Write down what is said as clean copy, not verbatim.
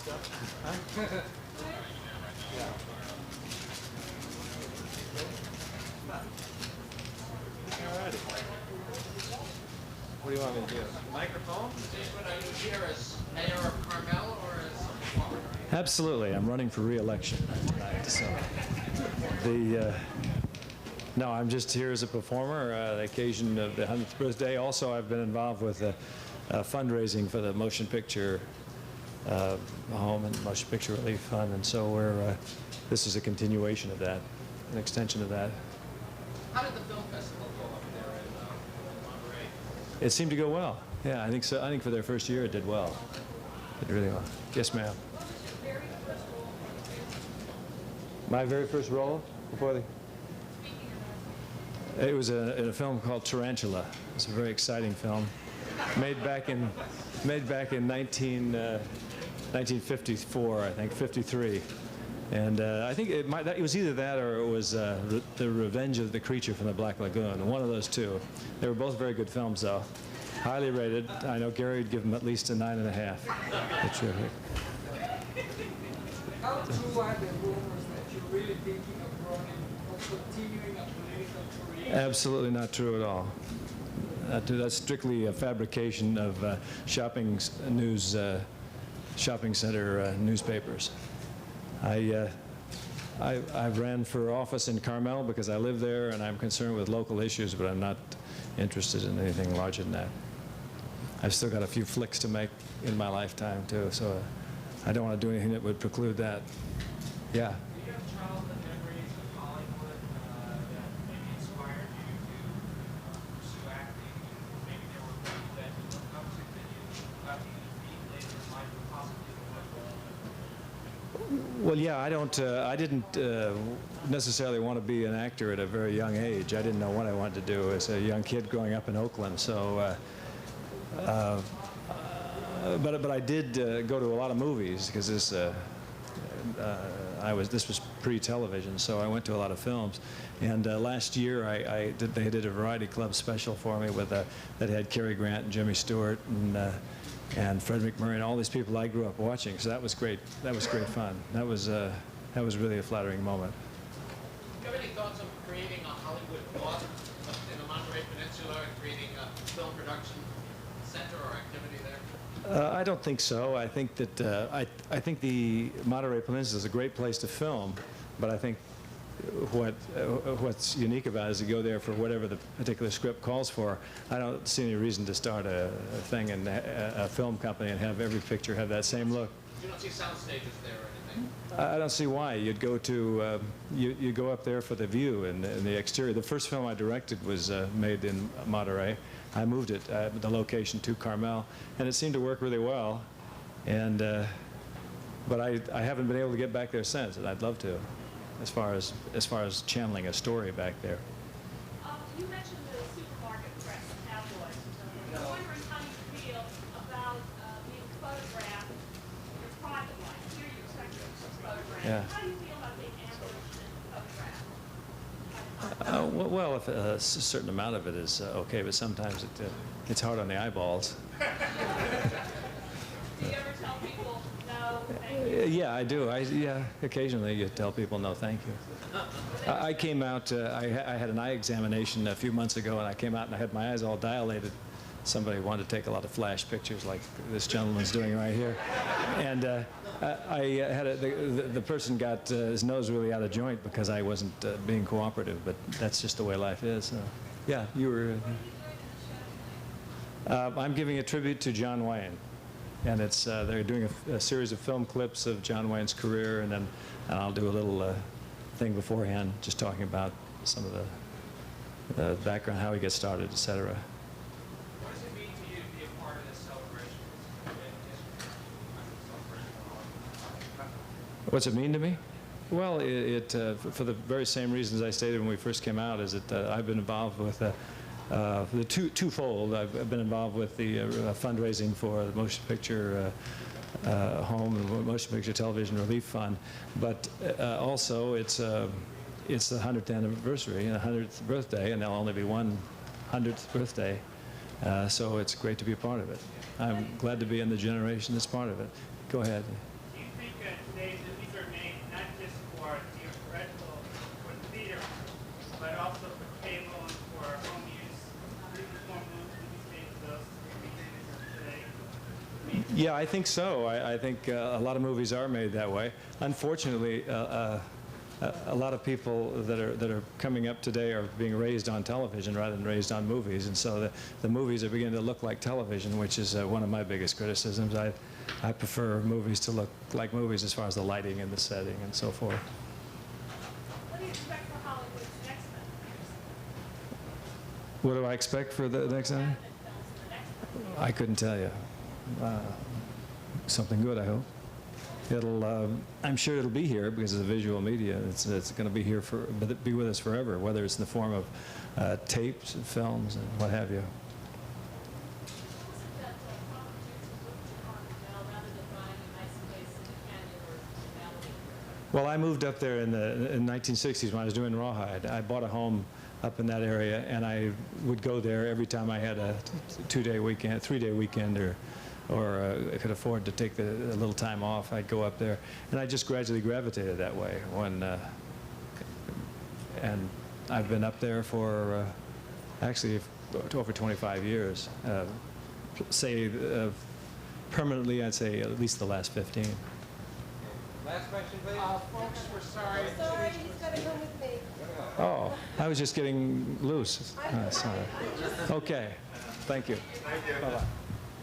What do you want me to do? Microphone? Are you here as mayor of Carmel or as performer? Absolutely. I'm running for re-election tonight. So no, I'm just here as a performer. The occasion of the 100th birthday. Also, I've been involved with fundraising for the Motion Picture Home and Motion Picture Relief Fund, and so this is a continuation of that, an extension of that. How did the film festival go up there in Monterey? It seemed to go well. Yeah, I think so. I think for their first year, it did well. It did really well. Yes, ma'am. My very first role before the. It was in a film called Tarantula. It's a very exciting film, made back in 1954, I think, 53. And I think it was either that or it was The Revenge of the Creature from the Black Lagoon, one of those two. They were both very good films, though. Highly rated. I know Gary would give them at least a 9.5. It's terrific. How true are the rumors that you're really thinking of running or continuing a political career? Absolutely not true at all. That's strictly a fabrication of shopping center newspapers. I ran for office in Carmel because I live there and I'm concerned with local issues, but I'm not interested in anything larger than that. I've still got a few flicks to make in my lifetime too, so I don't want to do anything that would preclude that. Yeah. Do you have childhood memories of Hollywood that maybe inspired you to pursue acting? Maybe there were people that you looked up to that you got to meet later in life or possibly the Well, yeah, I didn't necessarily want to be an actor at a very young age. I didn't know what I wanted to do as a young kid growing up in Oakland. So, but I did go to a lot of movies because this was pre-television, so I went to a lot of films. And last year, they did a variety club special for me with that had Cary Grant and Jimmy Stewart and Fred McMurray and all these people I grew up watching. So that was great. That was great fun. That was really a flattering moment. Do you have any thoughts of creating a Hollywood North in the Monterey Peninsula, creating a film production center or activity there? I don't think so. I think that I think the Monterey Peninsula is a great place to film, but I think what's unique about it is to go there for whatever the particular script calls for. I don't see any reason to start a thing in a film company and have every picture have that same look. You don't see sound stages there or anything? I don't see why. You'd go to you go up there for the view and the exterior. The first film I directed was made in Monterey. I moved it, the location, to Carmel, and it seemed to work really well. And but I haven't been able to get back there since, and I'd love to, as far as channeling a story back there. You mentioned the supermarket press tabloids. I'm wondering how you feel about being photographed in your private life. Here you're expected to photograph. Yeah. How do you feel about being ambushed and photographed? Well, if a certain amount of it is okay, but sometimes it's hard on the eyeballs. Do you ever tell people no, thank you? Yeah, I do. Yeah, occasionally you tell people no, thank you. I came out. I had an eye examination a few months ago, and I came out and I had my eyes all dilated. Somebody wanted to take a lot of flash pictures, like this gentleman's doing right here, and I had the person got his nose really out of joint because I wasn't being cooperative. But that's just the way life is. So. Yeah, you were. I'm giving a tribute to John Wayne, and it's they're doing a series of film clips of John Wayne's career, and I'll do a little thing beforehand, just talking about some of the background, how he gets started, etc. What does it mean to you to be a part of this celebration? What's it mean to me? Well, for the very same reasons I stated when we first came out, is that I've been involved with the twofold. I've been involved with the fundraising for the Motion Picture Home and Motion Picture Television Relief Fund, but also it's the 100th anniversary and the 100th birthday, and there'll only be one 100th birthday, so it's great to be a part of it. I'm glad to be in the generation that's part of it. Go ahead. Do days that these are made not just for theatrical, for theater, but also for cable and for home use. Freeform movies made for those today. Yeah, I think so. I think a lot of movies are made that way. Unfortunately, a lot of people that are coming up today are being raised on television rather than raised on movies, and so the movies are beginning to look like television, which is one of my biggest criticisms. I prefer movies to look like movies as far as the lighting and the setting and so forth. What do you expect for Hollywood's next film? What do I expect for the next time? I couldn't tell you. Something good, I hope. I'm sure it'll be here because it's a visual media. It's going to be here be with us forever, whether it's in the form of tapes, and films, and what have you. Well, I moved up there in the 1960s when I was doing Rawhide. I bought a home up in that area, and I would go there every time I had a 2-day weekend, 3-day weekend, or I could afford to take a little time off. I'd go up there, and I just gradually gravitated that way. And I've been up there for actually over 25 years. Permanently, I'd say at least the last 15. Last question, please. Folks, we're sorry. Sorry, he's got to come with me. Oh, I was just getting loose. Sorry. Okay, thank you. Thank you. Bye-bye.